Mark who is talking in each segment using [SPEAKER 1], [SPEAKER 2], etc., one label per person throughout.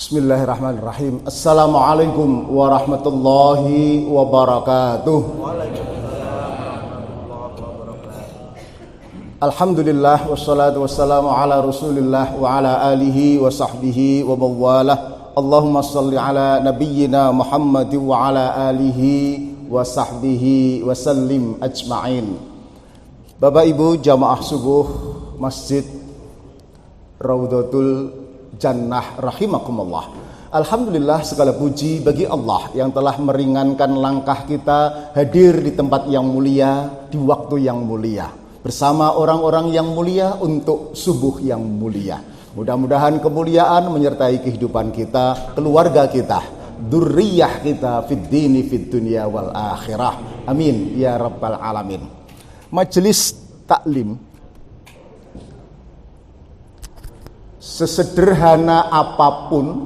[SPEAKER 1] Bismillahirrahmanirrahim. Assalamualaikum warahmatullahi wabarakatuh. Alhamdulillah wassalatu wassalamu ala Rasulillah wa ala alihi wa sahbihi wa mawalah. Allahumma salli ala nabiyyina Muhammad wa ala alihi wa sahbihi wa sallim ajma'in. Bapak Ibu jamaah subuh Masjid Raudhatul Jannah rahimakumullah. Alhamdulillah, segala puji bagi Allah yang telah meringankan langkah kita hadir di tempat yang mulia, di waktu yang mulia, bersama orang-orang yang mulia untuk subuh yang mulia. Mudah-mudahan kemuliaan menyertai kehidupan kita, keluarga kita, dzurriyyah kita fid dini fid dunya wal akhirah. Amin ya rabbal alamin. Majelis taklim, sesederhana apapun,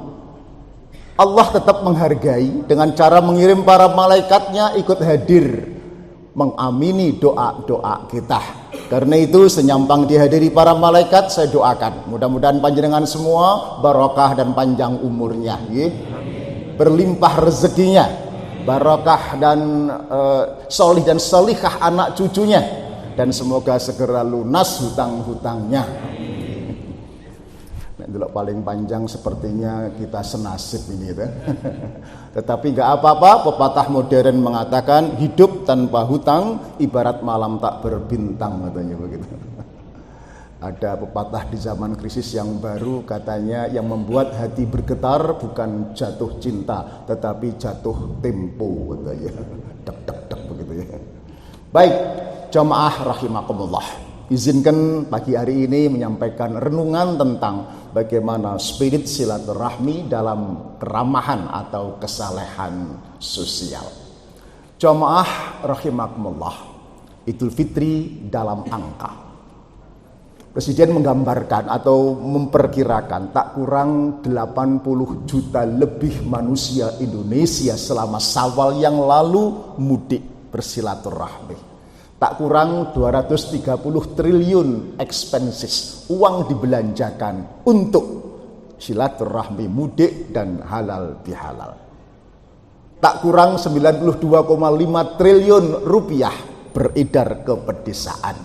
[SPEAKER 1] Allah tetap menghargai dengan cara mengirim para malaikatnya ikut hadir mengamini doa-doa kita. Karena itu senyampang dihadiri para malaikat, saya doakan mudah-mudahan panjenengan semua barokah dan panjang umurnya, berlimpah rezekinya, barokah dan solih dan solihah anak cucunya, dan semoga segera lunas hutang-hutangnya. Dulu paling panjang sepertinya kita senasib ini ya. Tetapi gak apa-apa, pepatah modern mengatakan hidup tanpa hutang ibarat malam tak berbintang, katanya begitu. Ada pepatah di zaman krisis yang baru, katanya yang membuat hati bergetar bukan jatuh cinta tetapi jatuh tempo, katanya. Dek dek dek begitu ya. Baik, jamaah rahimakumullah, izinkan pagi hari ini menyampaikan renungan tentang bagaimana spirit silaturahmi dalam keramahan atau kesalehan sosial. Jamaah rahimakumullah, Idul Fitri dalam angka. Presiden menggambarkan atau memperkirakan tak kurang 80 juta lebih manusia Indonesia selama Syawal yang lalu mudik bersilaturahmi. Tak kurang 230 triliun expenses, uang dibelanjakan untuk silaturahmi mudik dan halal bihalal. Tak kurang 92,5 triliun rupiah beredar ke pedesaan.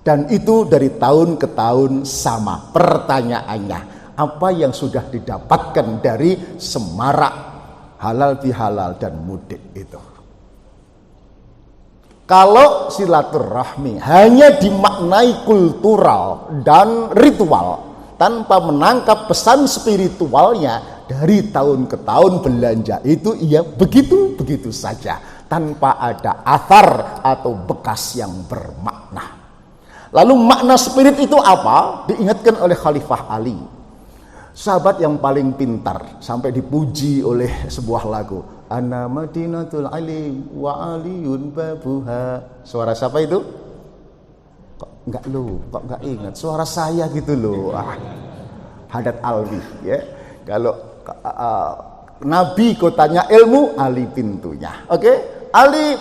[SPEAKER 1] Dan itu dari tahun ke tahun sama. Pertanyaannya, apa yang sudah didapatkan dari semarak halal bihalal dan mudik itu? Kalau silaturahmi hanya dimaknai kultural dan ritual tanpa menangkap pesan spiritualnya, dari tahun ke tahun belanja itu ia begitu-begitu saja tanpa ada athar atau bekas yang bermakna. Lalu makna spirit itu apa? Diingatkan oleh Khalifah Ali, sahabat yang paling pintar, sampai dipuji oleh sebuah lagu, Ana Madinatul Alim wa aliyun babuha. Suara siapa itu? Kok enggak ingat? Suara saya gitu loh. Haddad Alwi ya. Kalau Nabi kotanya ilmu, Ali pintunya. Oke? Ali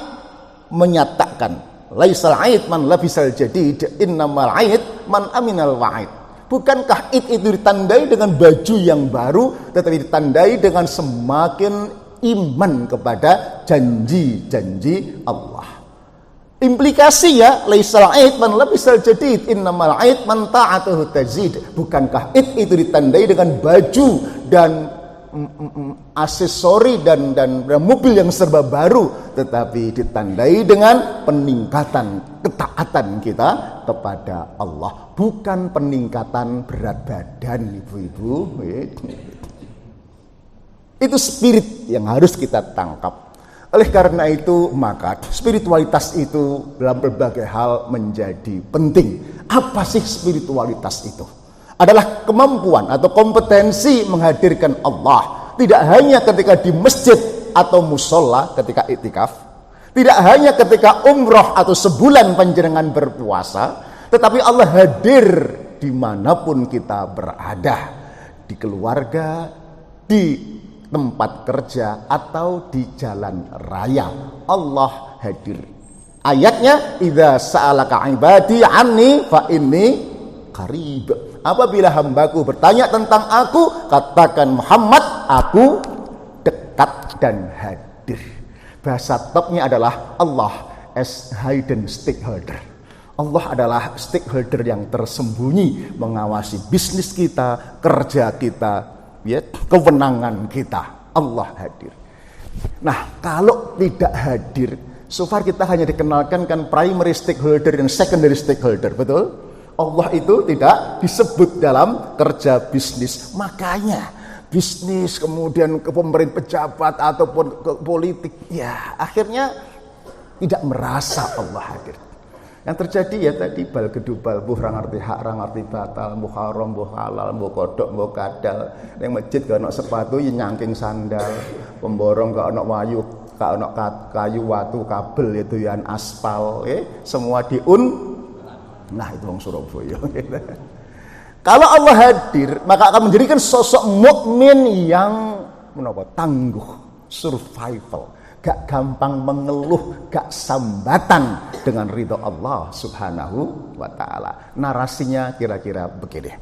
[SPEAKER 1] menyatakan, laisal aid man labisal jadid, innamal aid man aminal wa'id. Bukankah id itu ditandai dengan baju yang baru, tetapi ditandai dengan semakin iman kepada janji-janji Allah. Implikasi ya, laisal aid man labisal jadid, innamal aid man ta'atuhu tazid. Bukankah id itu ditandai dengan baju dan aksesori dan mobil yang serba baru, tetapi ditandai dengan peningkatan ketaatan kita kepada Allah, bukan peningkatan berat badan, ibu-ibu. Itu spirit yang harus kita tangkap. Oleh karena itu, maka spiritualitas itu dalam berbagai hal menjadi penting. Apa sih spiritualitas itu? Adalah kemampuan atau kompetensi menghadirkan Allah, tidak hanya ketika di masjid atau musola ketika iktikaf, tidak hanya ketika umroh atau sebulan panjenengan berpuasa, tetapi Allah hadir dimanapun kita berada, di keluarga, di tempat kerja, atau di jalan raya. Allah hadir. Ayatnya, idza sa'alaka ibadi anni fa inni qarib. Apabila hambaku bertanya tentang aku, katakan Muhammad, aku dekat dan hadir. Bahasa topnya adalah Allah as hidden stakeholder. Allah adalah stakeholder yang tersembunyi mengawasi bisnis kita, kerja kita, ya, kewenangan kita. Allah hadir. Nah, kalau tidak hadir, so far kita hanya dikenalkan kan primary stakeholder dan secondary stakeholder, betul? Allah itu tidak disebut dalam kerja bisnis. Makanya bisnis kemudian ke pemerintah pejabat ataupun ke politik, ya akhirnya tidak merasa Allah hadir. Yang terjadi ya tadi bal gedubal, buh ra ngerti hak, ra ngerti batal, buh haram, buh halal, buh kodok, buh kadal. Yang masjid gak ono sepatu ya nyangking sandal, pemborong gak ono wayu, gak ono kayu watu kabel itu ya aspal, semua diun. Nah itu orang Surabaya. Kalau Allah hadir, maka akan menjadikan sosok mukmin yang tangguh, survival, gak gampang mengeluh, gak sambatan dengan ridho Allah Subhanahu wa ta'ala. Narasinya kira-kira begini.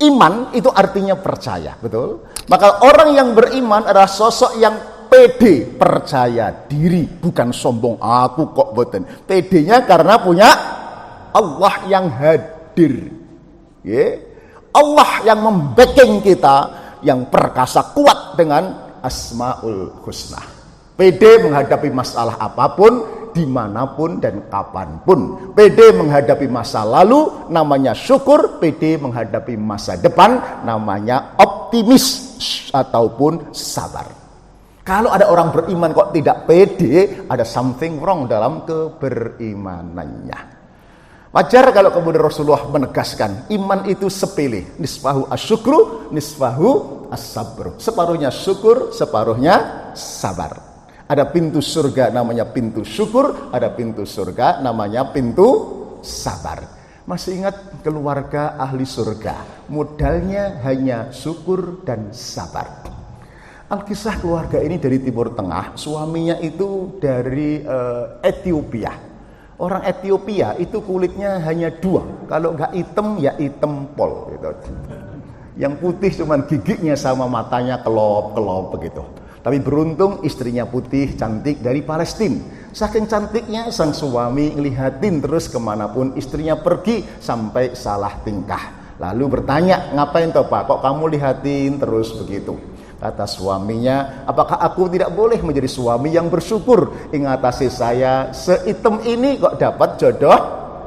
[SPEAKER 1] Iman itu artinya percaya, betul? Maka orang yang beriman adalah sosok yang pede, percaya diri, bukan sombong. Aku kok boten. Pedenya karena punya Allah yang hadir, Allah yang membacking kita, yang perkasa kuat dengan Asmaul Husna. Pede menghadapi masalah apapun, dimanapun dan kapanpun. Pede menghadapi masa lalu, namanya syukur. Pede menghadapi masa depan, namanya optimis ataupun sabar. Kalau ada orang beriman kok tidak pede, ada something wrong dalam keberimanannya. Wajar kalau kemudian Rasulullah menegaskan iman itu sepele, nisfahu asyukru, nisfahu as-sabru. Separuhnya syukur, separuhnya sabar. Ada pintu surga namanya pintu syukur, ada pintu surga namanya pintu sabar. Masih ingat keluarga ahli surga, modalnya hanya syukur dan sabar. Alkisah keluarga ini dari Timur Tengah, suaminya itu dari Ethiopia. Orang Ethiopia itu kulitnya hanya dua, kalau nggak hitam ya hitam pol gitu. Yang putih cuman giginya sama matanya kelop begitu. Tapi beruntung istrinya putih cantik dari Palestina. Saking cantiknya sang suami ngelihatin terus kemanapun istrinya pergi sampai salah tingkah. Lalu bertanya, ngapain toh Pak? Kok kamu lihatin terus begitu? Kata suaminya, apakah aku tidak boleh menjadi suami yang bersyukur? Ingatasi saya, seitem ini kok dapat jodoh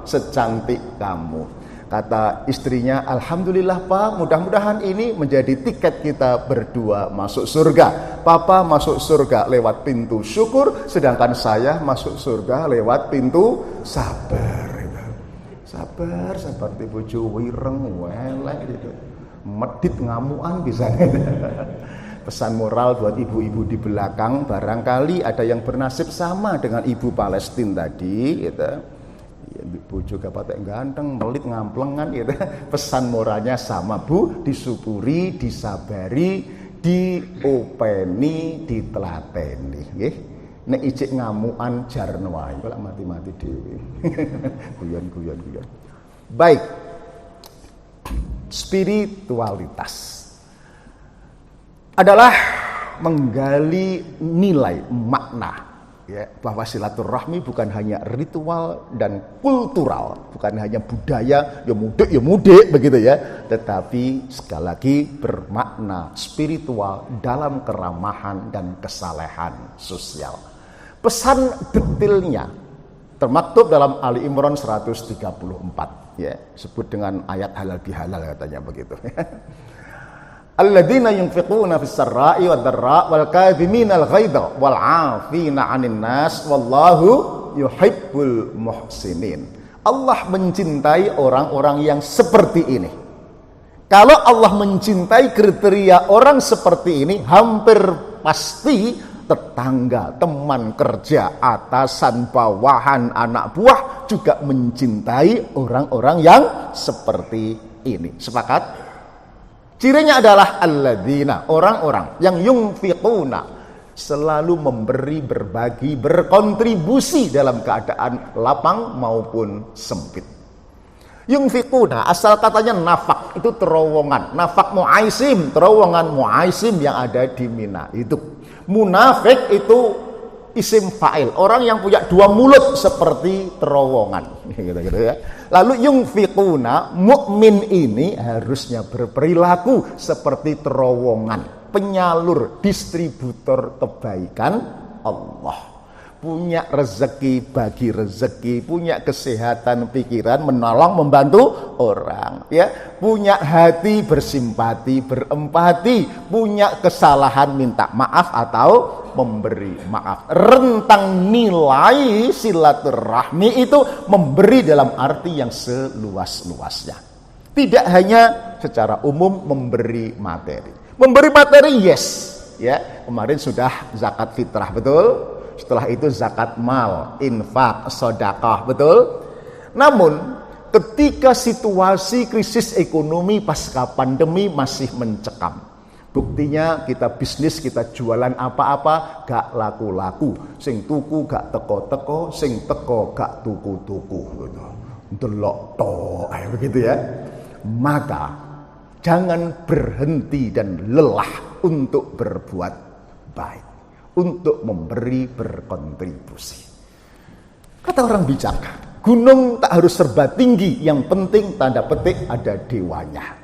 [SPEAKER 1] secantik kamu. Kata istrinya, alhamdulillah Pak, mudah-mudahan ini menjadi tiket kita berdua masuk surga. Papa masuk surga lewat pintu syukur, sedangkan saya masuk surga lewat pintu sabar. Sabar seperti bojo wireng welek gitu. Medit ngamuan bisa. Pesan moral buat ibu-ibu di belakang, barangkali ada yang bernasib sama dengan ibu Palestina tadi gitu. Ya, bojo gapatek ganteng, melit ngamplengan gitu. Pesan moralnya sama Bu, disyukuri, disabari, diopeni, ditelateni nggih. Nek ijik ngamuan jarno wae, kok mati-mati dhewe. Guyon. Baik. Spiritualitas adalah menggali nilai makna, ya, bahwa silaturahmi bukan hanya ritual dan kultural, bukan hanya budaya ya mudik begitu ya, tetapi sekali lagi bermakna spiritual dalam keramahan dan kesalehan sosial. Pesan detailnya termaktub dalam Ali Imran 134, ya, sebut dengan ayat halal bihalal katanya begitu. Alladzina yunfiquna fis sarra'i wad dharra wal kadhiminal ghaidha wal 'afina 'anil nas wallahu yuhibbul muhsinin. Allah mencintai orang-orang yang seperti ini. Kalau Allah mencintai kriteria orang seperti ini, hampir pasti tetangga, teman kerja, atasan, bawahan, anak buah juga mencintai orang-orang yang seperti ini. Sepakat? Cirinya adalah alladzina, orang-orang yang yunfiquna, selalu memberi, berbagi, berkontribusi dalam keadaan lapang maupun sempit. Yunfikuna, asal katanya nafak, itu terowongan. Nafak muaisim, terowongan muaisim yang ada di Mina. Itu munafik itu isim fa'il, orang yang punya dua mulut seperti terowongan. Gitu ya. Lalu yunfikuna, mukmin ini harusnya berperilaku seperti terowongan, penyalur, distributor kebaikan Allah. Punya rezeki, bagi rezeki, punya kesehatan pikiran, menolong, membantu orang, ya, punya hati bersimpati, berempati, punya kesalahan minta maaf atau memberi maaf. Rentang nilai silaturahmi itu memberi dalam arti yang seluas-luasnya. Tidak hanya secara umum memberi materi. Memberi materi yes, ya. Kemarin sudah zakat fitrah, betul? Setelah itu zakat mal, infak, sedekah, betul? Namun ketika situasi krisis ekonomi pasca pandemi masih mencekam, buktinya kita bisnis, kita jualan apa-apa gak laku-laku, sing tuku gak teko-teko, sing teko gak tuku-tuku, gitu. Delok tok, begitu ya. Maka jangan berhenti dan lelah untuk berbuat baik, untuk memberi, berkontribusi. Kata orang bijak, gunung tak harus serba tinggi, yang penting tanda petik ada dewanya.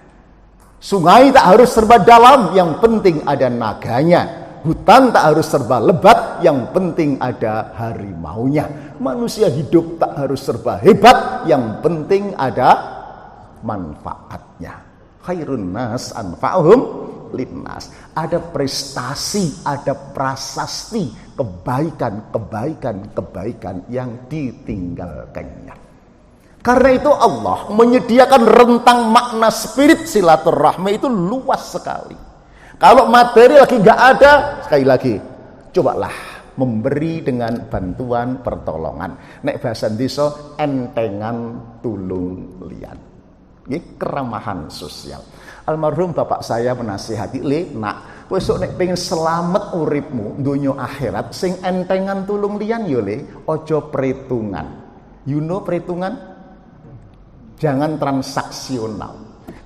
[SPEAKER 1] Sungai tak harus serba dalam, yang penting ada naganya. Hutan tak harus serba lebat, yang penting ada harimaunya. Manusia hidup tak harus serba hebat, yang penting ada manfaatnya. Khairun nas anfa'uhum linnas. Ada prestasi, ada prasasti, kebaikan yang ditinggalkannya. Karena itu Allah menyediakan rentang makna spirit silaturahmi itu luas sekali. Kalau materi lagi nggak ada, sekali lagi, cobalah memberi dengan bantuan pertolongan. Nek bahasa desa entengan tulung lian. Ini keramahan sosial. Almarhum bapak saya menasihati, "Le, nak, besok nek pengen selamat uripmu dunia akhirat, sing entengan tulung liyan yo le, ojo perhitungan." You know perhitungan? Jangan transaksional.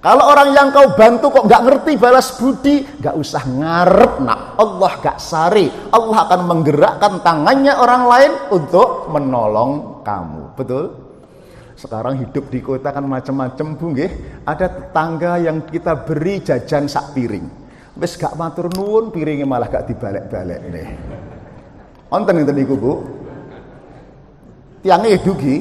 [SPEAKER 1] Kalau orang yang kau bantu kok gak ngerti balas budi, gak usah ngarep, nak. Allah gak sari. Allah akan menggerakkan tangannya orang lain untuk menolong kamu. Betul? Sekarang hidup di kota kan macam-macam, Bu nggih. Ada tetangga yang kita beri jajan sak piring. Wis gak matur nuwun, piringnya malah gak dibalik-balik nih. Wonten ngenten niku, Bu. Tiangnya dugi.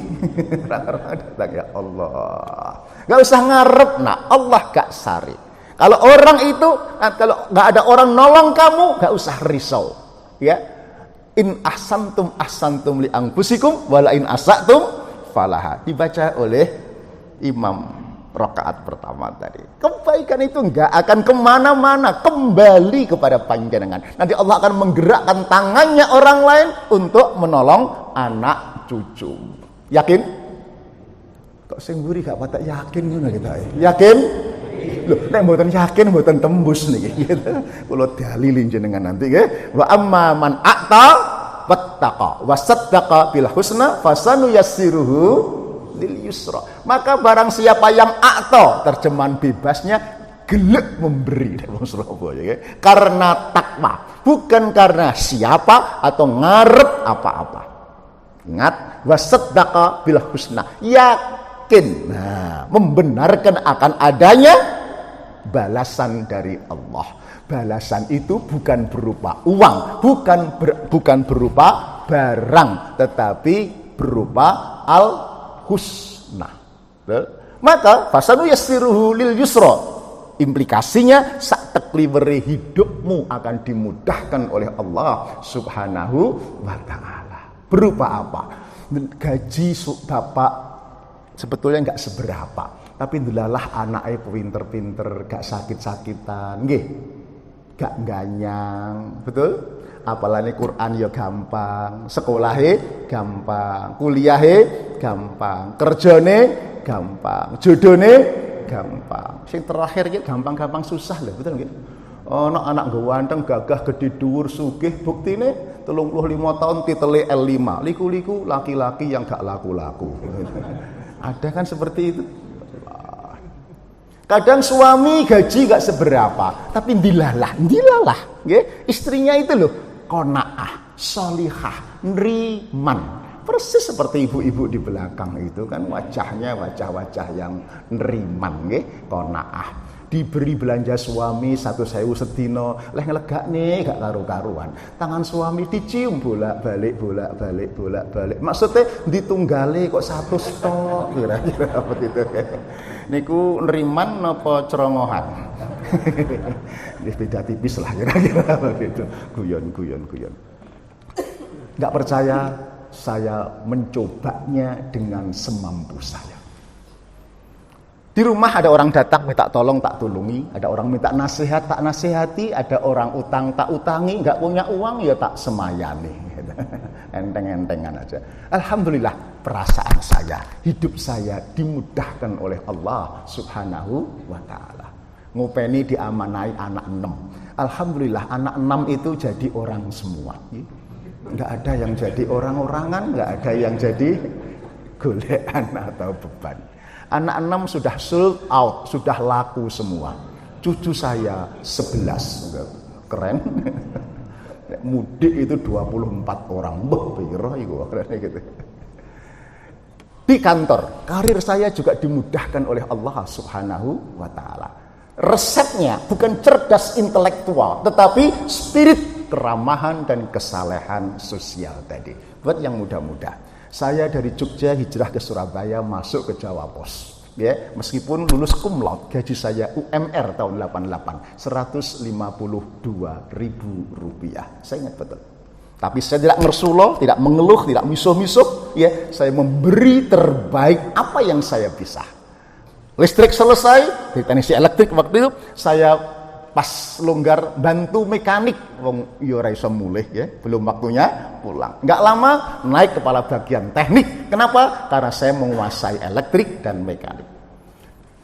[SPEAKER 1] Ya Allah. Gak usah ngarep, nak. Allah gak sari. Kalau orang itu, kalau gak ada orang nolong kamu, gak usah risau. Ya. In ahsantum li anfusikum wala in asatum falaha. Dibaca oleh imam rakaat pertama tadi. Kebaikan itu enggak akan kemana-mana, kembali kepada panjenengan. Nanti Allah akan menggerakkan tangannya orang lain untuk menolong anak cucu. Yakin? Kok sing mburi gak patek yakin ngono kita. Yakin? Loh, nek mboten yakin mboten tembus niki gitu. Kula dalili jenengan nanti nggih. Wa amma man a'ta wattaqa wa saddaqa bil husna fasanuyassiruhu lil yusra. Maka barang siapa yang a'ta, terjemahan bebasnya gelek memberi wong Surabaya ya. Karena takwa, bukan karena siapa atau ngarep apa-apa. Ingat, wasaddaqa bil husna, yakin, membenarkan akan adanya balasan dari Allah. Balasan itu bukan berupa uang, bukan berupa barang, tetapi berupa al-husna. Maka fasanu yassiruhu lil yusra. Implikasinya sak teklibere hidupmu akan dimudahkan oleh Allah Subhanahu wa taala. Berupa apa? Gaji bapak sebetulnya enggak seberapa, tapi delalah anaknya pinter-pinter, gak sakit-sakitan, nggih. Gak ganyang, betul? Apalagi Quran ya gampang, sekolahnya gampang, kuliahnya gampang, kerjane gampang, jodone gampang. Sing terakhir ya gampang-gampang susah lah, betul nggih? Anak gawanteng gagah gede dhuwur sugih, buktine 35 tahun titele L5, liku-liku laki-laki yang gak laku-laku. Ada kan seperti itu? Kadang suami gaji gak seberapa, tapi dilalah, nggih. Istrinya itu loh qanaah, sholihah, nriman. Persis seperti ibu-ibu di belakang itu kan wajahnya wajah-wajah yang nriman nggih, qanaah. Diberi belanja suami 1.000 sedina, leh ngelegakne gak karu-karuan. Tangan suami dicium bolak-balik. Maksudnya ditunggale kok 100 tok kira-kira begitu. Niku neriman napa cerongohan? Beda tipis lah kira-kira begitu. Guyon. Gak percaya, saya mencobanya dengan semampu saya. Di rumah ada orang datang minta tolong tak tulungi, ada orang minta nasihat tak nasihati, ada orang utang tak utangi, nggak punya uang ya tak semayani, enteng-entengan aja. Alhamdulillah perasaan saya, hidup saya dimudahkan oleh Allah Subhanahu wa Ta'ala. Ngupeni diamanai anak 6. Alhamdulillah anak 6 itu jadi orang semua. Nggak ada yang jadi orang-orangan, nggak ada yang jadi golekan atau beban. Anak 6 sudah sold out, sudah laku semua. Cucu saya 11, keren. Mudik itu 24 orang, piro iku gitu. Di kantor, karir saya juga dimudahkan oleh Allah Subhanahu wa Ta'ala. Resepnya bukan cerdas intelektual, tetapi spirit keramahan dan kesalehan sosial tadi. Buat yang muda-muda. Saya dari Jogja hijrah ke Surabaya, masuk ke Jawa Pos. Ya, meskipun lulus cum laude, gaji saya UMR tahun 88, Rp152.000. Saya ingat betul. Tapi saya tidak ngersulo, tidak mengeluh, tidak misuh-misuh. Ya, saya memberi terbaik apa yang saya bisa. Listrik selesai, di teknisi elektrik waktu itu, saya pas longgar bantu mekanik, wong yo ora iso mulih ya, belum waktunya pulang. Enggak lama naik kepala bagian teknik. Kenapa? Karena saya menguasai elektrik dan mekanik.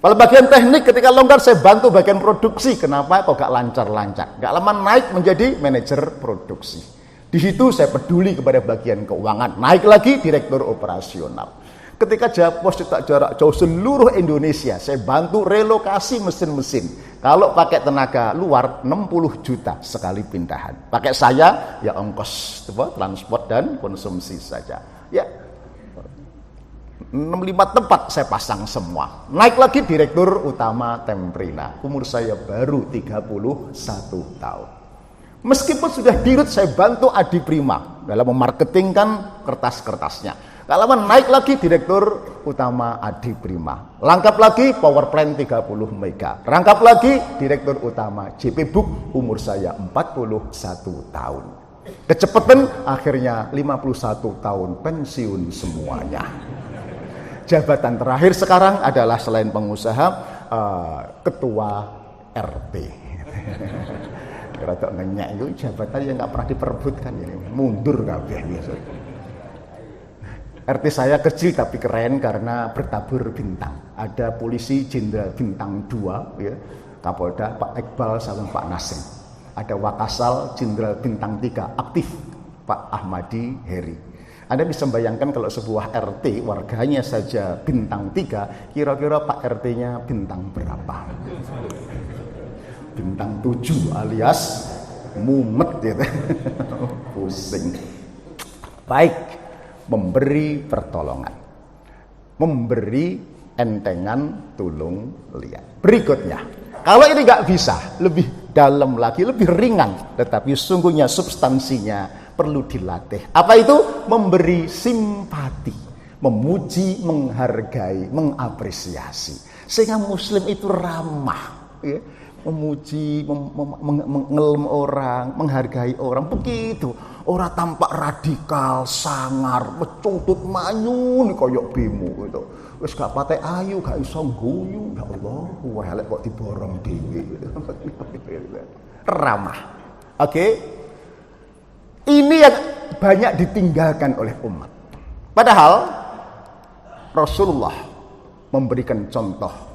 [SPEAKER 1] Kepala bagian teknik ketika longgar saya bantu bagian produksi. Kenapa? Kok gak lancar-lancar. Enggak lama naik menjadi manajer produksi. Di situ saya peduli kepada bagian keuangan. Naik lagi direktur operasional. Ketika Japos cetak jarak jauh seluruh Indonesia, saya bantu relokasi mesin-mesin. Kalau pakai tenaga luar 60 juta sekali pindahan. Pakai saya ya ongkos transport dan konsumsi saja. Ya 65 tempat saya pasang semua. Naik lagi direktur utama Temprina. Umur saya baru 31 tahun. Meskipun sudah dirut, saya bantu Adi Prima dalam memarketingkan kertas-kertasnya. Gak lama naik lagi direktur utama Adi Prima. Rangkap lagi power plant 30 mega. Rangkap lagi direktur utama JP Book. Umur saya 41 tahun. Kecepatan akhirnya 51 tahun pensiun semuanya. Jabatan terakhir sekarang adalah selain pengusaha, ketua RT. Rada ngenyek itu jabatan yang gak pernah diperebutkan ini. Mundur kabeh biasanya. RT saya kecil tapi keren karena bertabur bintang. Ada polisi jenderal bintang 2 ya, Kapolda Pak Iqbal sama Pak Nasim. Ada Wakasal jenderal bintang 3 aktif Pak Ahmadi Heri. Anda bisa bayangkan kalau sebuah RT warganya saja bintang 3, kira-kira Pak RT-nya bintang berapa? Bintang 7 alias mumet gitu. Pusing. Baik. Memberi pertolongan, memberi entengan tulung liat. Berikutnya, kalau ini nggak bisa, lebih dalam lagi, lebih ringan, tetapi sungguhnya substansinya perlu dilatih. Apa itu? Memberi simpati, memuji, menghargai, mengapresiasi. Sehingga Muslim itu ramah, ya. Memuji, mengelem orang, menghargai orang, begitu. Orang tampak radikal, sangar, mecuntut manyun koyok bemo gitu. Wis gak patek ayu, gak iso guyu, ya Allah, elek kok diborong dhewe. Ramah. Oke. Ini yang banyak ditinggalkan oleh umat. Padahal Rasulullah memberikan contoh,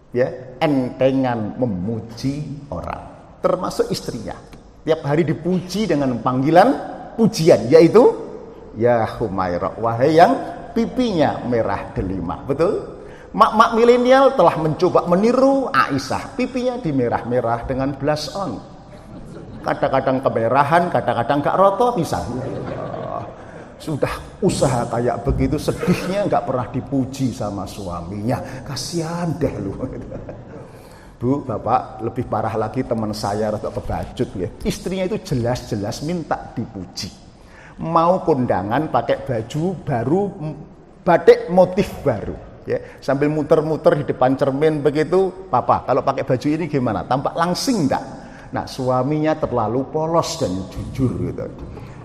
[SPEAKER 1] ya, entengan memuji orang, termasuk istrinya. Tiap hari dipuji dengan panggilan pujian, yaitu ya Humairah, wahai yang pipinya merah delima. Betul? Mak-mak milenial telah mencoba meniru Aisyah, pipinya dimerah-merah dengan blush on. Kadang-kadang kemerahan, kadang-kadang gak roto bisa. Sudah usaha kayak begitu, sedihnya gak pernah dipuji sama suaminya. Kasihan deh lu. Bu, bapak, lebih parah lagi teman saya rada kebacut ya. Istrinya itu jelas-jelas minta dipuji. Mau kondangan pakai baju baru, batik motif baru. Ya, sambil muter-muter di depan cermin begitu, papa, kalau pakai baju ini gimana? Tampak langsing enggak? Nah, suaminya terlalu polos dan jujur gitu.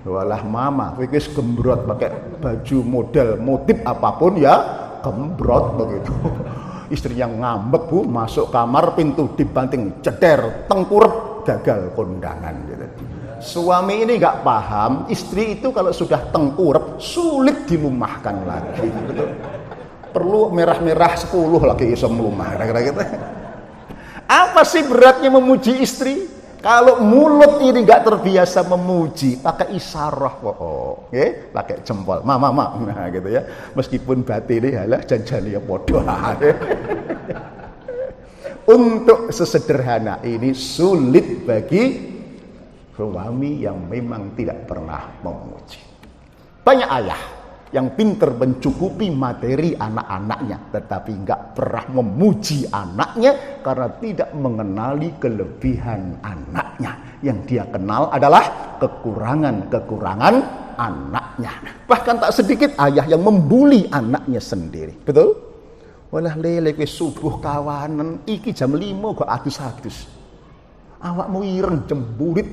[SPEAKER 1] Walah mama, wis gembrot pakai baju model motif apapun ya, gembrot begitu. Istrinya ngambek bu, masuk kamar pintu dibanting, ceder, tengkurep, gagal kondangan gitu. Suami ini nggak paham, istri itu kalau sudah tengkurep sulit dilumahkan lagi. Betul? Perlu merah-merah 10 lagi iso melumah kira-kira gitu. Apa sih beratnya memuji istri? Kalau mulut ini nggak terbiasa memuji, pakai isyarah kok, okay? Pakai jempol, mama, nah gitu ya. Meskipun batin ini halah janjani ya bodoh. Untuk sesederhana ini sulit bagi suami yang memang tidak pernah memuji. Banyak ayah yang pinter mencukupi materi anak-anaknya, tetapi nggak pernah memuji anaknya karena tidak mengenali kelebihan anaknya. Yang dia kenal adalah kekurangan-kekurangan anaknya. Bahkan tak sedikit ayah yang membuli anaknya sendiri. Betul? Walah lele kowe subuh kawanan iki jam 5 kok adus-adus. Awakmu ireng jemburit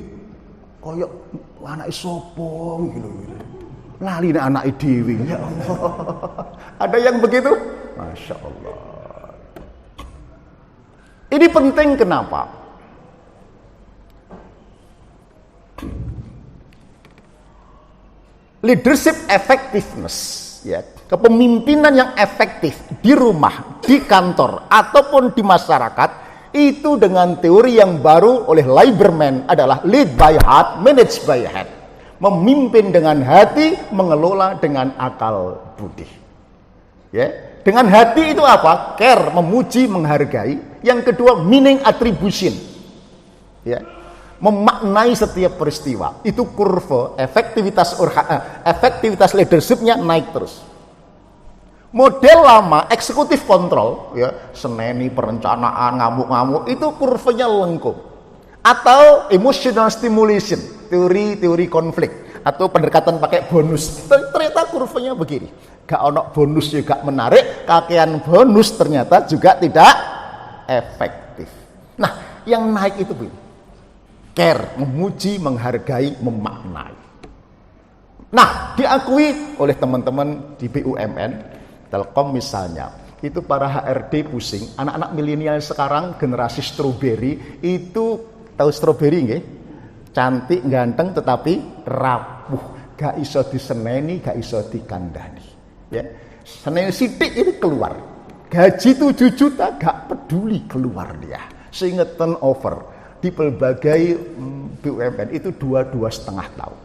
[SPEAKER 1] koyok anake sapa gitu. Lali nek anake dhewe. Ya Allah. Ada yang begitu? Masya Allah. Ini penting kenapa? Leadership effectiveness, ya, kepemimpinan yang efektif di rumah, di kantor, ataupun di masyarakat, itu dengan teori yang baru oleh Lieberman adalah lead by heart, manage by head. Memimpin dengan hati, mengelola dengan akal budi. Ya, dengan hati itu apa? Care, memuji, menghargai. Yang kedua, meaning attribution. Ya, memaknai setiap peristiwa. Itu kurva efektivitas leadershipnya naik terus. Model lama, eksekutif kontrol, ya, seneni, perencanaan, ngamuk-ngamuk, itu kurvanya lengkung. Atau emotional stimulation, teori konflik, atau pendekatan pakai bonus. Ternyata kurvanya begini. Gak ono bonus juga menarik, kakean bonus ternyata juga tidak efektif. Nah, yang naik itu begini. Care, memuji, menghargai, memaknai. Nah, diakui oleh teman-teman di BUMN, Telkom misalnya, itu para HRD pusing, anak-anak milenial sekarang generasi strawberry itu, tahu strawberry nggih? Cantik, ganteng tetapi rapuh, gak iso diseneni, gak iso dikandani. Ya, seneni sithik ini keluar. Gaji 7 juta gak peduli keluar dia. Sehingga turnover di berbagai BUMN itu 2,5 tahun.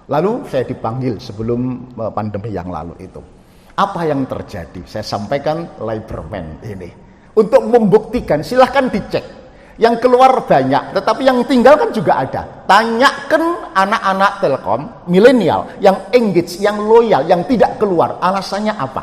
[SPEAKER 1] Lalu saya dipanggil sebelum pandemi yang lalu itu. Apa yang terjadi? Saya sampaikan Lieberman ini. Untuk membuktikan silahkan dicek. Yang keluar banyak, tetapi yang tinggal kan juga ada. Tanyakan anak-anak Telkom, milenial, yang engage, yang loyal, yang tidak keluar. Alasannya apa?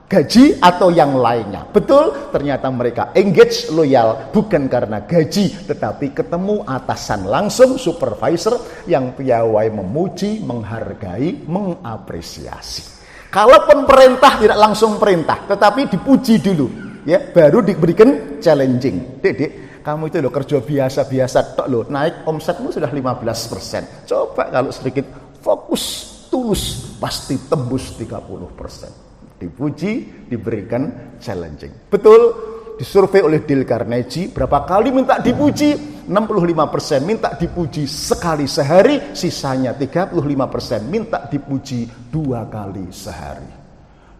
[SPEAKER 1] Gaji atau yang lainnya? Betul, ternyata mereka engage, loyal, bukan karena gaji, tetapi ketemu atasan langsung, supervisor, yang piawai memuji, menghargai, mengapresiasi. Kalaupun perintah tidak langsung perintah, tetapi dipuji dulu, ya, baru diberikan challenging. Dek, kamu itu loh kerja biasa-biasa tok loh, naik omsetmu sudah 15%. Coba kalau sedikit fokus, tulus, pasti tembus 30%. Dipuji, diberikan challenging. Betul, disurvei oleh Dale Carnegie, berapa kali minta dipuji? 65% minta dipuji sekali sehari, sisanya 35% minta dipuji 2 kali sehari.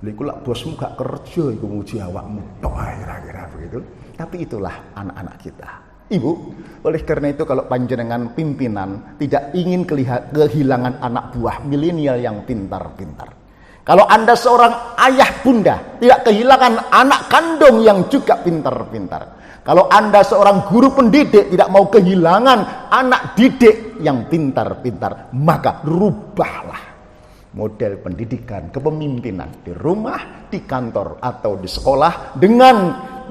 [SPEAKER 1] Lha lak bosmu gak kerja iku muji awakmu tok kira-kira begitu. Tapi itulah anak-anak kita. Ibu, oleh karena itu kalau panjenengan pimpinan tidak ingin kehilangan anak buah milenial yang pintar-pintar, Kalau Anda seorang ayah bunda, tidak kehilangan anak kandung yang juga pintar-pintar. Kalau Anda seorang guru pendidik, tidak mau kehilangan anak didik yang pintar-pintar, maka rubahlah model pendidikan kepemimpinan di rumah, di kantor, atau di sekolah dengan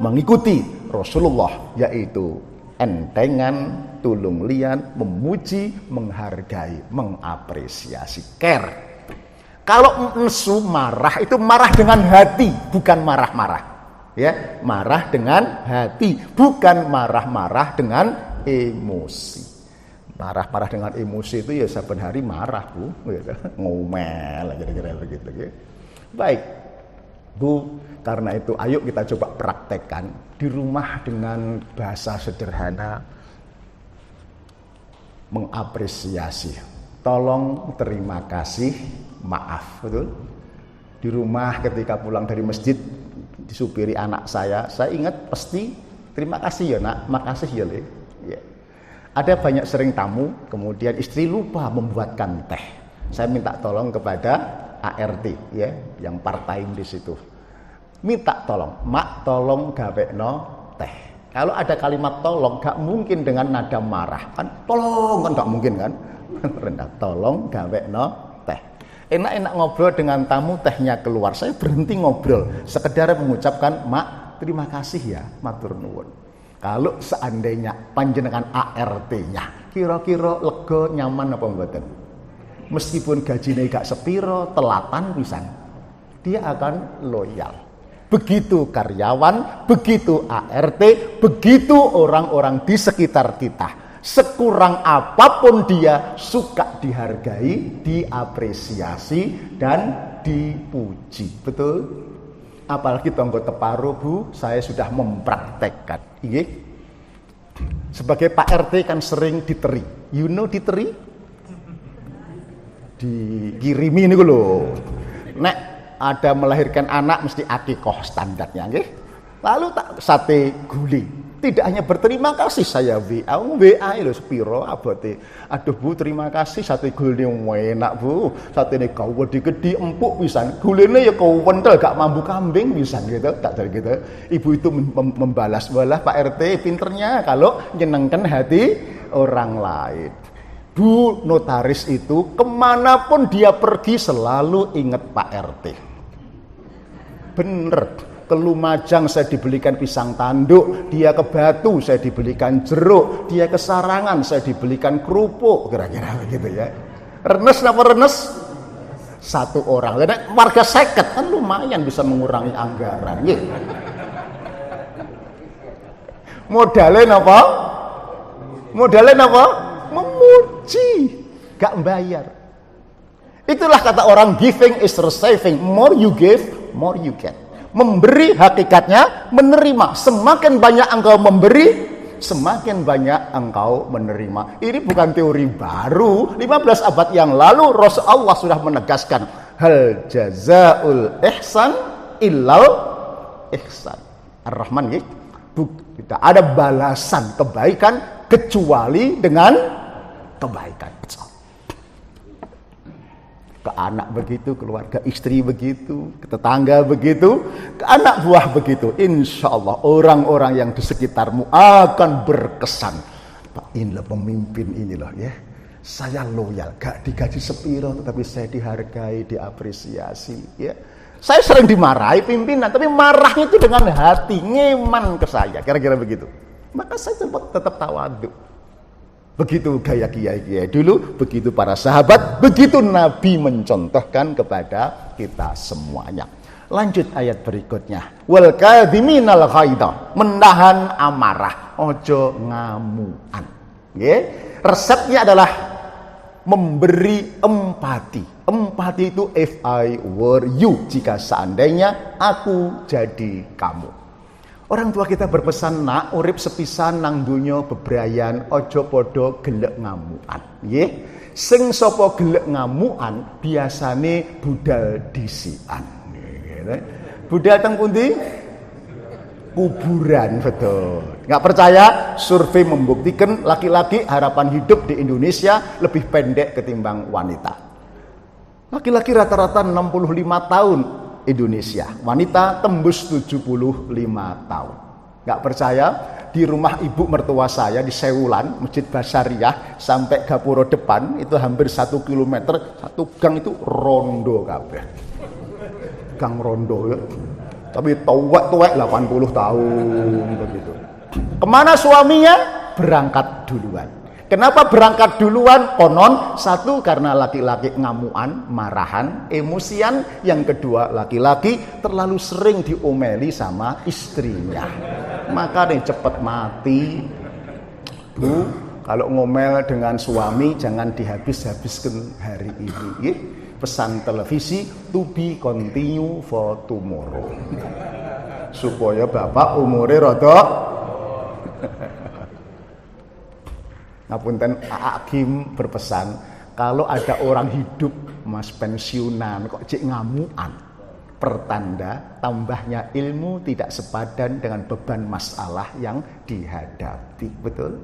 [SPEAKER 1] mengikuti Rasulullah, yaitu entengan, tulung lian, memuji, menghargai, mengapresiasi, care. Kalau nesu marah, itu marah dengan hati, bukan marah-marah. Ya, marah dengan hati, bukan marah-marah dengan emosi. Marah-marah dengan emosi itu ya saben hari marah, Bu, gitu. Ngomel kira-kira begitu, ya. Baik, Bu, karena itu ayo kita coba praktekkan di rumah dengan bahasa sederhana, mengapresiasi. Tolong, terima kasih, maaf, betul? Di rumah ketika pulang dari masjid disupiri anak saya ingat pasti terima kasih ya nak, makasih ya le. Ya. Ada banyak sering tamu, kemudian istri lupa membuatkan teh. Saya minta tolong kepada ART ya, yang part-time di situ. Minta tolong, mak tolong gawekno teh. Kalau ada kalimat tolong, gak mungkin dengan nada marah kan, tolong kan gak mungkin kan. Rendah, tolong gawekno teh. Enak-enak ngobrol dengan tamu, tehnya keluar, saya berhenti ngobrol, sekedar mengucapkan mak terima kasih ya, matur nuwun. Kalau seandainya panjenengan ART-nya kira-kira lega, nyaman apa mboten? Meskipun gajinya gak sepiro, telatan pisan, dia akan loyal. Begitu karyawan, begitu ART, begitu orang-orang di sekitar kita. Sekurang apapun dia suka dihargai, diapresiasi, dan dipuji. Betul? Apalagi tonggo teparo, Bu, saya sudah mempraktekkan. Iya? Sebagai Pak RT kan sering diteri. You know diteri? Dikirimi ini loh. Nek ada melahirkan anak mesti akikoh standarnya, nggih. Lalu tak sate guling. Tidak hanya berterima kasih, saya WA lho sepiro abote. Aduh Bu, terima kasih sate gulune enak Bu. Satene gede empuk pisan. Gulene ya kewendel gak mambu kambing pisan gitu. Tak dari gitu. Ibu itu membalas, "Walah Pak RT pinternya kalau nyenengkan hati orang lain." Bu notaris itu kemanapun dia pergi selalu ingat Pak RT. Bener. Ke Lumajang saya dibelikan pisang tanduk, dia ke Batu saya dibelikan jeruk, dia ke Sarangan saya dibelikan kerupuk, kira-kira begitu ya. Renes apa renes? Satu orang. Karena warga seket kan lumayan bisa mengurangi anggaran. Ya. Modalnya apa? Memuji, gak membayar. Itulah kata orang, giving is receiving. More you give, more you get. Memberi hakikatnya menerima. Semakin banyak engkau memberi, semakin banyak engkau menerima. Ini bukan teori baru. 15 abad yang lalu Rasulullah sudah menegaskan, hal jazaul ihsan illal ihsan. Ar-Rahman gitu. Tidak ada balasan kebaikan kecuali dengan kebaikan. Ke anak begitu, keluarga istri begitu, ke tetangga begitu, ke anak buah begitu. Insya Allah orang-orang yang di sekitarmu akan berkesan. Pak, inilah pemimpin inilah ya. Saya loyal, gak digaji sepiro, tetapi saya dihargai, diapresiasi. Ya. Saya sering dimarahi pimpinan, tapi marahnya itu dengan hati, ngeman ke saya, kira-kira begitu. Maka saya tetap tawadhu. Begitu gaya kiai-kiai dulu, begitu para sahabat, begitu Nabi mencontohkan kepada kita semuanya. Lanjut ayat berikutnya. Wal kadhiminal ghaidha, menahan amarah, ojo ngamuan. Nggih. Resepnya adalah memberi empati. Empati itu if I were you, jika seandainya aku jadi kamu. Orang tua kita berpesan, nak urip sepisan nang donya bebrayan, ojo podo gelek ngamuan. Nggih. Sing sapa gelek ngamuan biasane budal disian. Nggih. Budal teng pundi? Kuburan, betul. Nggak percaya? Survei membuktikan laki-laki harapan hidup di Indonesia lebih pendek ketimbang wanita. Laki-laki rata-rata 65 tahun Indonesia, wanita tembus 75 tahun. Nggak percaya? Di rumah ibu mertua saya di Sewulan, Masjid Basyariah sampai Gapura depan itu hampir 1 kilometer, satu gang itu rondo kabeh. Gang rondo ya. Tapi tuwek 80 tahun begitu. Kemana suaminya? Berangkat duluan. Kenapa berangkat duluan? Konon, satu karena laki-laki ngamuan, marahan, emosian. Yang kedua, laki-laki terlalu sering diomeli sama istrinya. Maka nih cepet mati. Bu, kalau ngomel dengan suami jangan dihabis-habiskan hari ini. Pesan televisi, to be continue for tomorrow. Supaya bapak umurnya rodok. Ngapunten, Hakim berpesan, kalau ada orang hidup mas pensiunan kok cek ngamuan, pertanda tambahnya ilmu tidak sepadan dengan beban masalah yang dihadapi. Betul?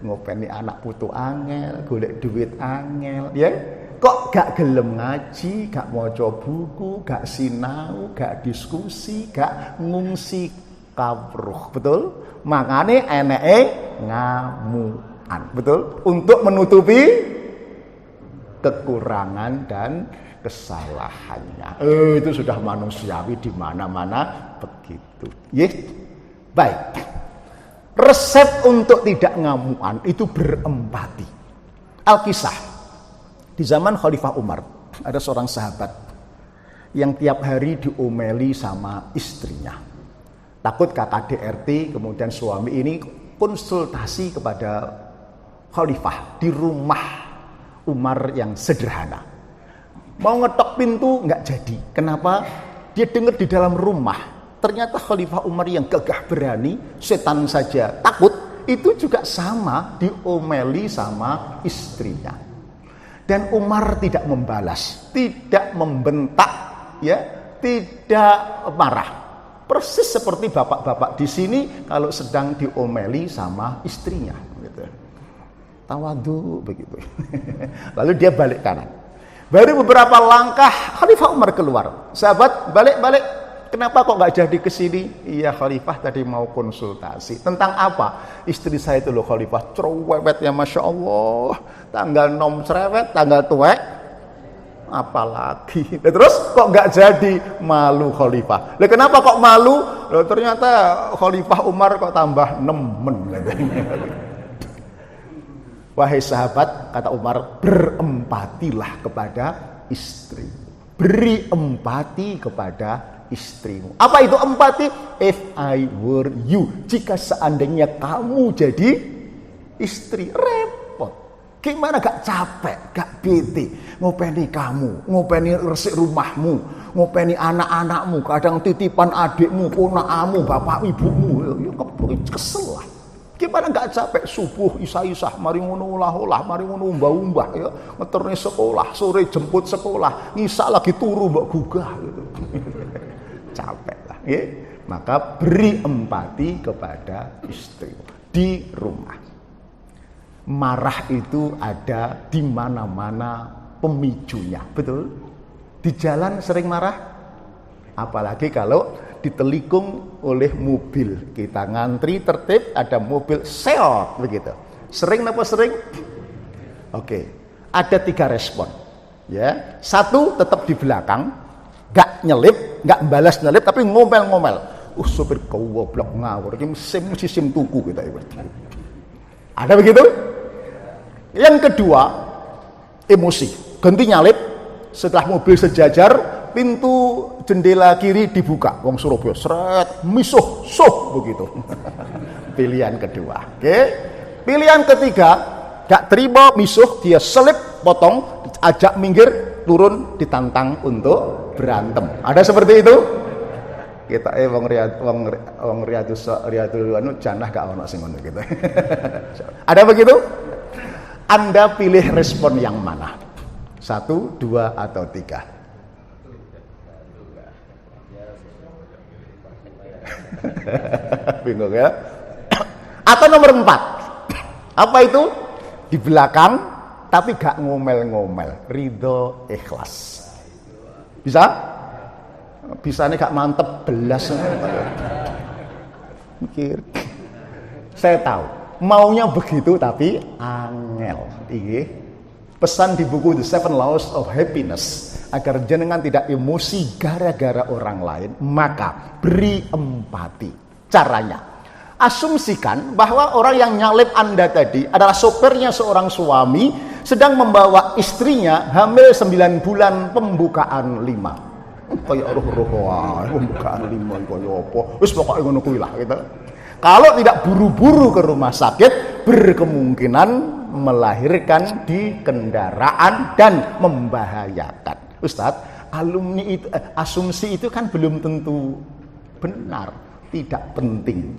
[SPEAKER 1] Ngopeni anak putu angel, golek duit angel, ya? Kok gak gelem ngaji, gak maca buku, gak sinau, gak diskusi, gak ngungsi kawruh. Betul? Makane eneke ngamuan. Betul? Untuk menutupi kekurangan dan kesalahannya. Itu sudah manusiawi di mana-mana begitu. Baik. Resep untuk tidak ngamuan itu berempati. Alkisah. Di zaman Khalifah Umar, ada seorang sahabat yang tiap hari diomeli sama istrinya. Takut KKDRT, kemudian suami ini konsultasi kepada Khalifah di rumah Umar yang sederhana. Mau ngetok pintu nggak jadi. Kenapa? Dia dengar di dalam rumah. Ternyata Khalifah Umar yang gagah berani, setan saja takut, itu juga sama diomeli sama istrinya. Dan Umar tidak membalas, tidak membentak, ya, tidak marah. Persis seperti bapak-bapak di sini kalau sedang diomeli sama istrinya. Gitu. Tawadu begitu. Lalu dia balik kanan. Baru beberapa langkah Khalifah Umar keluar. Sahabat, balik. Kenapa kok nggak jadi kesini? Iya Khalifah tadi mau konsultasi. Tentang apa? Istri saya itu loh Khalifah, cerewet ya Masya Allah. Tanggal nom cerewet, tanggal tuwek. Apalagi. Terus kok nggak jadi? Malu Khalifah. Lah kenapa kok malu? Loh, ternyata Khalifah Umar kok tambah nemen. Wahai sahabat, kata Umar, berempatilah kepada istri. Beri empati kepada istrimu. Apa itu empati? If I were you, jika seandainya kamu jadi istri, repot. Gimana gak capek, gak bete, ngopeni kamu, ngopeni resik rumahmu, ngopeni anak-anakmu, kadang titipan adikmu, ponakamu, bapak ibumu, ya kesel lah. Gimana gak capek subuh isah-isah, mari ngono olah-olah, mari ngono umbah-umbah ya, ngeterne sekolah, sore jemput sekolah, ngisa lagi turu mbok gugah gitu. Capek lah, ya. Maka beri empati kepada istri di rumah. Marah itu ada di mana-mana pemicunya, betul? Di jalan sering marah, apalagi kalau ditelikung oleh mobil. Kita ngantri tertib, ada mobil seot begitu. Sering apa sering? Oke, ada 3 respon. Ya, 1 tetap di belakang, gak nyelip, gak balas nyelip, tapi ngomel-ngomel. Sopir goblok ngawur, ini sim tuku kita. Ada begitu? Yang kedua, emosi, ganti nyalip. Setelah mobil sejajar, pintu jendela kiri dibuka, wong Surabaya seret misuh begitu. Pilihan kedua. Oke. Pilihan ketiga, gak terima misuh, dia selip potong, ajak minggir, turun, ditantang untuk berantem. Ada seperti itu? Kita wong riyadul anu janah gak ono sing ngono gitu. Ada begitu? Anda pilih respon yang mana? 1, 2 atau 3? Bingung ya? Atau nomor 4? Apa itu? Di belakang tapi gak ngomel-ngomel, ridho ikhlas. Bisa? Bisanya gak mantep belas. Mikir. Saya tahu, maunya begitu tapi angel. Pesan di buku The Seven Laws of Happiness, agar jenengan tidak emosi gara-gara orang lain, maka beri empati. Caranya, asumsikan bahwa orang yang nyalip Anda tadi adalah sopirnya seorang suami sedang membawa istrinya hamil 9 bulan pembukaan 5. Kayak roh-roh pembukaan 5 kaya apa? Wis pokoke ngono kuwi lah gitu. Kalau tidak buru-buru ke rumah sakit, berkemungkinan melahirkan di kendaraan dan membahayakan. Ustadz, alumni itu, asumsi itu kan belum tentu benar, tidak penting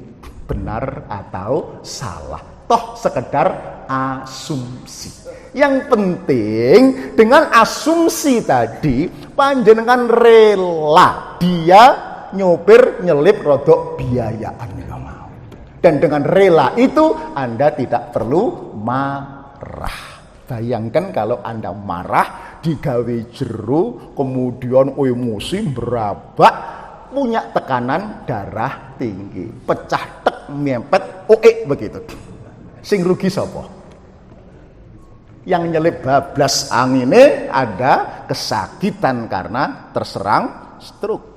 [SPEAKER 1] benar atau salah. Toh sekedar asumsi. Yang penting dengan asumsi tadi, panjenengan rela dia nyopir nyelip rodok biayaan. Dan dengan rela itu Anda tidak perlu marah. Bayangkan kalau Anda marah, digawe jero, kemudian emosi berabak, punya tekanan darah tinggi, pecah tek mempet begitu. Sing rugi sapa? Yang nyelip bablas angine ada kesakitan karena terserang stroke.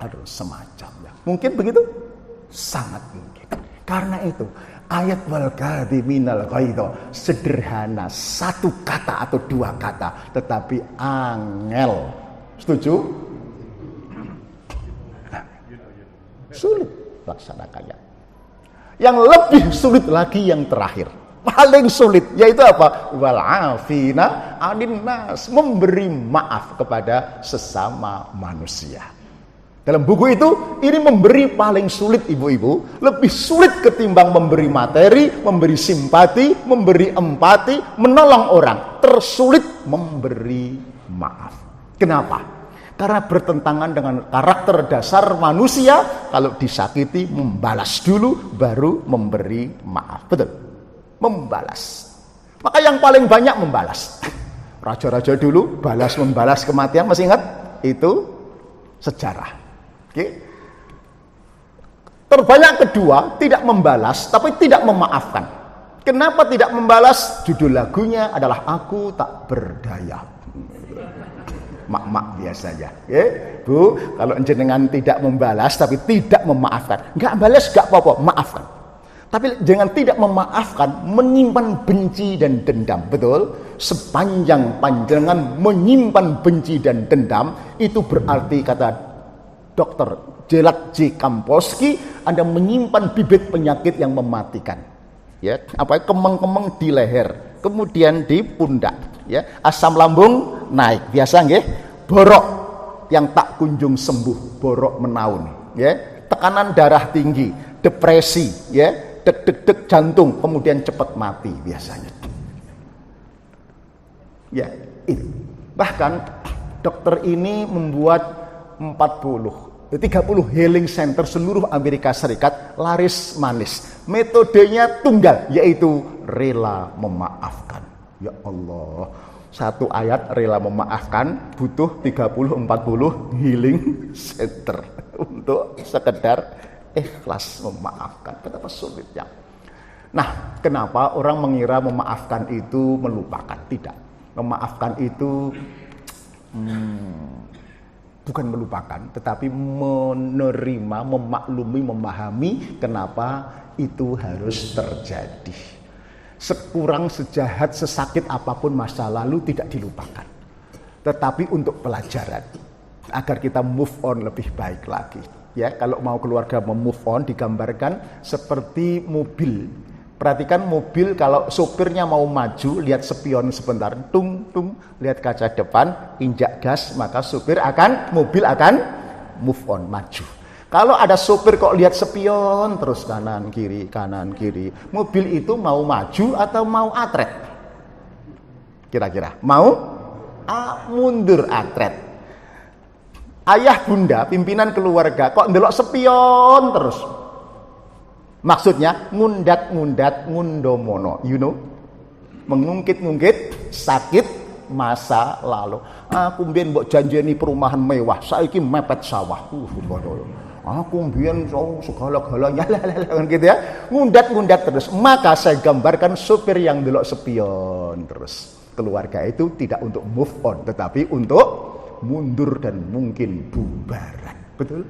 [SPEAKER 1] Aduh, semacamnya. Mungkin begitu? Sangat mungkin. Karena itu ayat wal kadhiminal ghaidha sederhana, satu kata atau dua kata, tetapi angel. Setuju? Nah, sulit laksanakannya. Yang lebih sulit lagi yang terakhir, paling sulit, yaitu apa? Wal afina anin nas, memberi maaf kepada sesama manusia. Dalam buku itu, ini memberi paling sulit ibu-ibu, lebih sulit ketimbang memberi materi, memberi simpati, memberi empati, menolong orang. Tersulit memberi maaf. Kenapa? Karena bertentangan dengan karakter dasar manusia, kalau disakiti membalas dulu, baru memberi maaf. Betul? Membalas. Maka yang paling banyak membalas. Raja-raja dulu membalas kematian, masih ingat? Itu sejarah. Oke. Terbanyak kedua, tidak membalas tapi tidak memaafkan. Kenapa tidak membalas? Judul lagunya adalah Aku Tak Berdaya. Mak-mak biasanya. Oke, Bu, kalau jenengan tidak membalas tapi tidak memaafkan, enggak balas enggak apa-apa, maafkan. Tapi jangan tidak memaafkan, menyimpan benci dan dendam. Betul? Sepanjang panjenengan menyimpan benci dan dendam, itu berarti kata Dr. Jelat J. Kampolsky, Anda menyimpan bibit penyakit yang mematikan. Ya, kemeng-kemeng di leher, kemudian di pundak, ya, asam lambung naik, biasa nggih? Borok yang tak kunjung sembuh, borok menaun, ya. Tekanan darah tinggi, depresi, ya, deg-deg jantung, kemudian cepat mati biasanya. Ya, itu. Bahkan dokter ini membuat 30 healing center seluruh Amerika Serikat, laris manis. Metodenya tunggal, yaitu rela memaafkan. Ya Allah, satu ayat rela memaafkan butuh 30-40 healing center untuk sekedar ikhlas memaafkan. Betapa sulitnya. Nah, kenapa orang mengira memaafkan itu melupakan? Tidak. Memaafkan itu bukan melupakan, tetapi menerima, memaklumi, memahami kenapa itu harus terjadi. Sekurang, sejahat, sesakit apapun masa lalu tidak dilupakan, tetapi untuk pelajaran agar kita move on lebih baik lagi. Ya, kalau mau keluarga move on, digambarkan seperti mobil. Perhatikan mobil, kalau sopirnya mau maju, lihat spion sebentar, tung tung, lihat kaca depan, injak gas, maka mobil akan move on, maju. Kalau ada sopir kok lihat spion terus kanan kiri, mobil itu mau maju atau mau atret? Kira-kira mau mundur atret. Ayah bunda, pimpinan keluarga kok ndelok spion terus. Maksudnya ngundat-ngundat ngundomono, you know, mengungkit-ngungkit sakit masa lalu. Aku mbiyen mbok janjeni perumahan mewah, saiki mepet sawah. Aku mbiyen segala-galanya kan gitu ya. Ngundat-ngundat terus. Maka saya gambarkan supir yang delok spion terus. Keluarga itu tidak untuk move on, tetapi untuk mundur dan mungkin bubaran. Betul?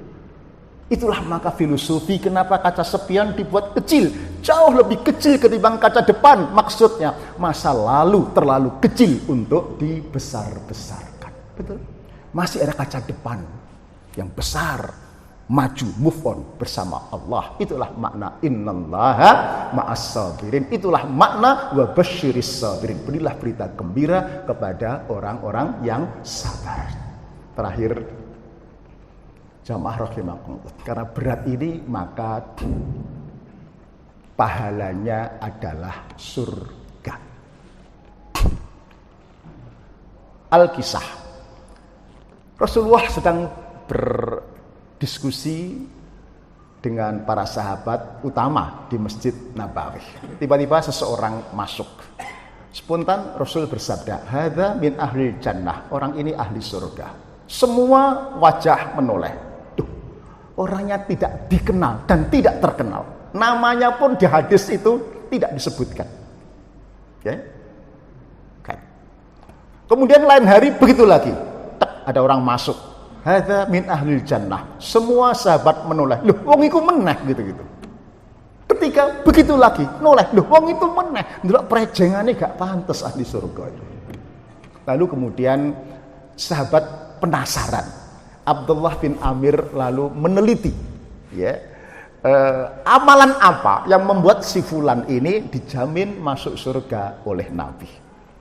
[SPEAKER 1] Itulah maka filosofi kenapa kaca spion dibuat kecil, jauh lebih kecil ketimbang kaca depan. Maksudnya masa lalu terlalu kecil untuk dibesar-besarkan. Betul? Masih ada kaca depan yang besar, maju, move on bersama Allah. Itulah makna innallaha ma'as sabirin. Itulah makna wa basyiris sabirin. Berilah berita gembira kepada orang-orang yang sabar. Terakhir, jamaah rahimakumullah, karena berat ini maka pahalanya adalah surga. Al-Kisah, Rasulullah sedang berdiskusi dengan para sahabat utama di Masjid Nabawi. Tiba-tiba seseorang masuk. Spontan Rasul bersabda, "Hadza min ahli jannah." Orang ini ahli surga. Semua wajah menoleh. Orangnya tidak dikenal dan tidak terkenal. Namanya pun di hadis itu tidak disebutkan. Okay? Kemudian lain hari begitu lagi. Ada orang masuk. Hadza min ahlil jannah. Semua sahabat menoleh. Loh, wong iku meneh gitu-gitu. Ketika begitu lagi, noleh. Loh, wong itu meneh. Ndelok prejengane gak pantes ahli surga. Lalu kemudian sahabat penasaran. Abdullah bin Amir lalu meneliti, ya, amalan apa yang membuat si fulan ini dijamin masuk surga oleh Nabi.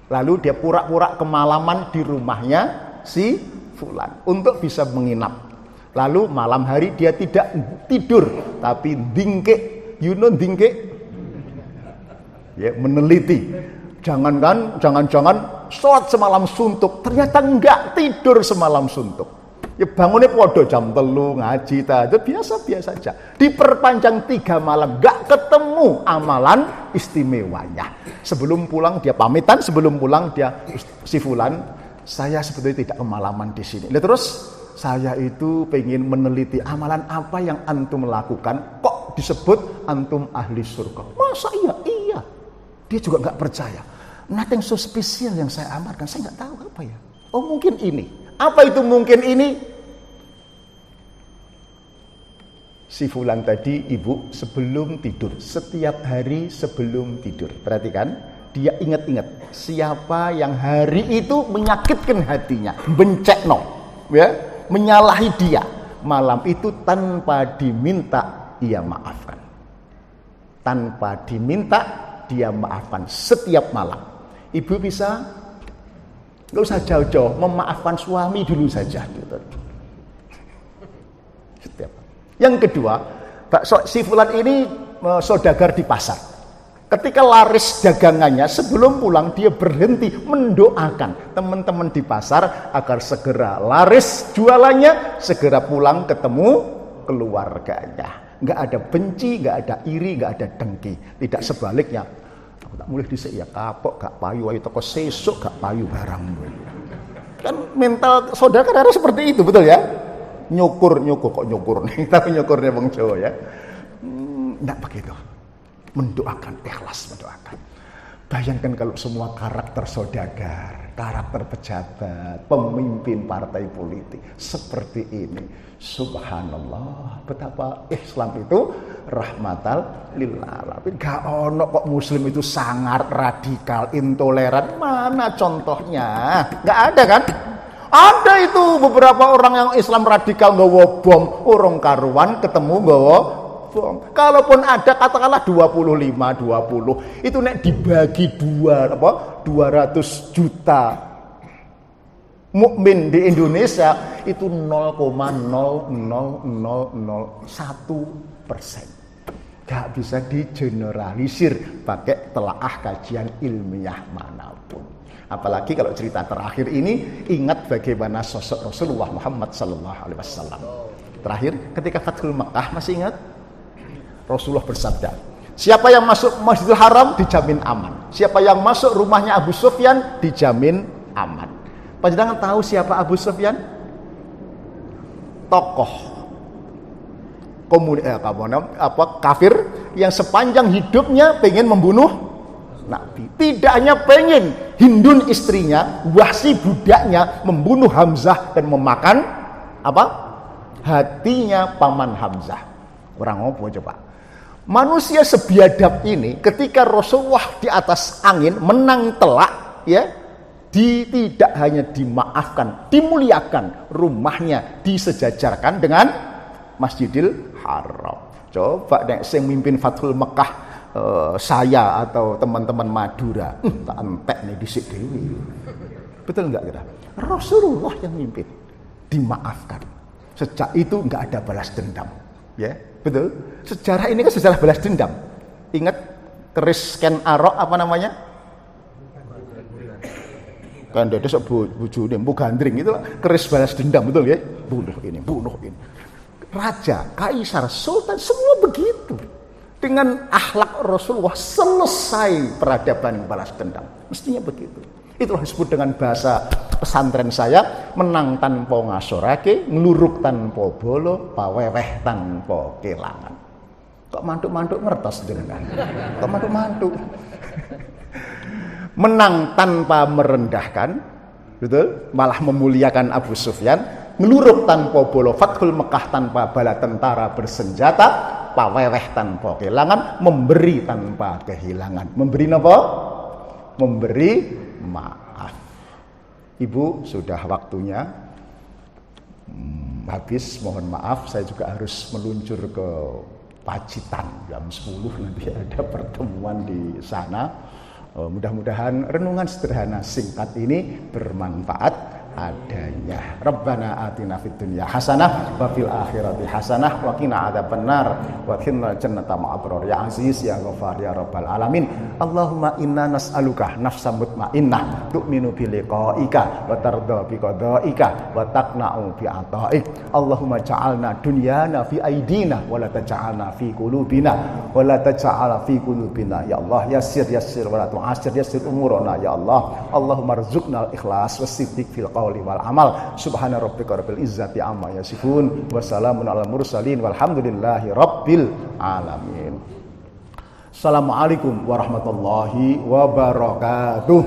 [SPEAKER 1] Lalu dia pura-pura kemalaman di rumahnya si fulan untuk bisa menginap. Lalu malam hari dia tidak tidur, tapi dingke, dingke, ya, meneliti. Jangan sholat semalam suntuk, ternyata enggak, tidur semalam suntuk. Ya bangunnya podo jam 3 ngaji tahajud biasa-biasa saja. Diperpanjang 3 malam, gak ketemu amalan istimewanya. Sebelum pulang dia pamitan, sebelum pulang dia si fulan, saya sebetulnya tidak kemalaman di sini. Lalu terus saya itu pengen meneliti amalan apa yang antum lakukan, kok disebut antum ahli surga. Masa iya? Iya. Dia juga gak percaya. Nothing so spesial yang saya amalkan, saya gak tahu apa ya. Oh mungkin ini. Apa itu mungkin ini? Si fulan tadi, ibu, sebelum tidur, setiap hari sebelum tidur, perhatikan, dia ingat-ingat siapa yang hari itu menyakitkan hatinya, bencekno, ya, menyalahi dia. Malam itu tanpa diminta ia maafkan. Tanpa diminta dia maafkan setiap malam. Ibu bisa nggak usah jauh-jauh, memaafkan suami dulu saja. Setiap. Yang kedua, si fulan ini saudagar di pasar. Ketika laris dagangannya, sebelum pulang dia berhenti mendoakan teman-teman di pasar agar segera laris jualannya, segera pulang ketemu keluarganya. Nggak ada benci, nggak ada iri, nggak ada dengki. Tidak sebaliknya. Aku tak mulai dhisik ya kapok gak payu ayo teko sesuk gak payu barang. Kan mental saudara kan harus seperti itu, betul ya? Nyukur kok nyukur nih, tapi nyukurnya Bang Jawa ya. Enggak begitu. Mendoakan, ikhlas mendoakan. Bayangkan kalau semua karakter saudagar, karakter pejabat, pemimpin partai politik seperti ini. Subhanallah, betapa Islam itu rahmatal lil alamin. Gak ono kok Muslim itu sangat radikal, intoleran. Mana contohnya? Gak ada kan? Ada itu beberapa orang yang Islam radikal nggawa bom, urung karuan ketemu nggawa bom. Kalaupun ada katakanlah 25-20, itu nek dibagi 200 juta mukmin di Indonesia itu 0,00001%. Gak bisa digeneralisir pakai telaah kajian ilmiah manapun. Apalagi kalau cerita terakhir ini, ingat bagaimana sosok Rasulullah Muhammad sallallahu alaihi wasallam. Terakhir ketika Fathul Makkah, masih ingat? Rasulullah bersabda, siapa yang masuk Masjidil Haram dijamin aman. Siapa yang masuk rumahnya Abu Sufyan dijamin aman. Panjenengan tahu siapa Abu Sufyan? Tokoh kafir yang sepanjang hidupnya pengen membunuh Nabi. Tidak hanya pengen, Hindun istrinya, Wahsy budaknya membunuh Hamzah dan memakan hatinya paman Hamzah. Orang apa coba? Manusia sebiadab ini ketika Rasulullah di atas angin menang telak, ya, tidak hanya dimaafkan, dimuliakan, rumahnya disejajarkan dengan Masjidil Haram. Coba nek sing mimpin Fathul Mekah saya atau teman-teman Madura, tak entek nih dhisik dhewe. Betul enggak kira? Rasulullah yang mimpin, dimaafkan. Sejak itu enggak ada balas dendam, ya. Betul? Sejarah ini kan sejarah balas dendam. Ingat keris Ken Arok apa namanya? Kan dede sok bojone mpu gandring itu keris balas dendam, betul ya? Bunuh ini. Raja, kaisar, sultan semua begitu. Dengan akhlak Rasulullah selesai peradaban balas dendam. Mestinya begitu. Itulah disebut dengan bahasa pesantren saya, menang tanpa ngasorake, ngluruk tanpa bolo, paweweh tanpa kelangan. Kok mantuk-mantuk ngertos jenengan? Kok mantuk-mantuk? Menang tanpa merendahkan, betul? Malah memuliakan Abu Sufyan, ngluruk tanpa bolo, Fathul Mekah tanpa bala tentara bersenjata, paweweh tanpa kelangan, memberi tanpa kehilangan. Memberi apa? Memberi maaf. Ibu, sudah waktunya habis, mohon maaf, saya juga harus meluncur ke Pacitan jam 10, nanti ada pertemuan di sana. Mudah-mudahan renungan sederhana singkat ini bermanfaat adanya. Rabbana atina fid dunya hasanah wa fil akhirati hasanah wa qina adzabannar wa qina jannata ma'abrar ya aziz ya ghafar ya rabbal alamin. Allahumma inna nas'aluka nafsan mutmainnah tu'minu bi liqa'ika wa tardha bi qada'ika wa taqna'u bi ata'ik. Allahumma ja'alna dunyana fi aidina wa la taj'alna fi qulubina wa la taj'al fi qulubina ya Allah. Yassir wa la tu'assir, yassir umurana ya Allah. Allahumma rzuqna al-ikhlas was-siddiq fil qawli wal amal. Subhana rabbika rabbil izzati amma yasifun wa salamun alal mursalin walhamdulillahi rabbil alamin. Assalamualaikum warahmatullahi wabarakatuh.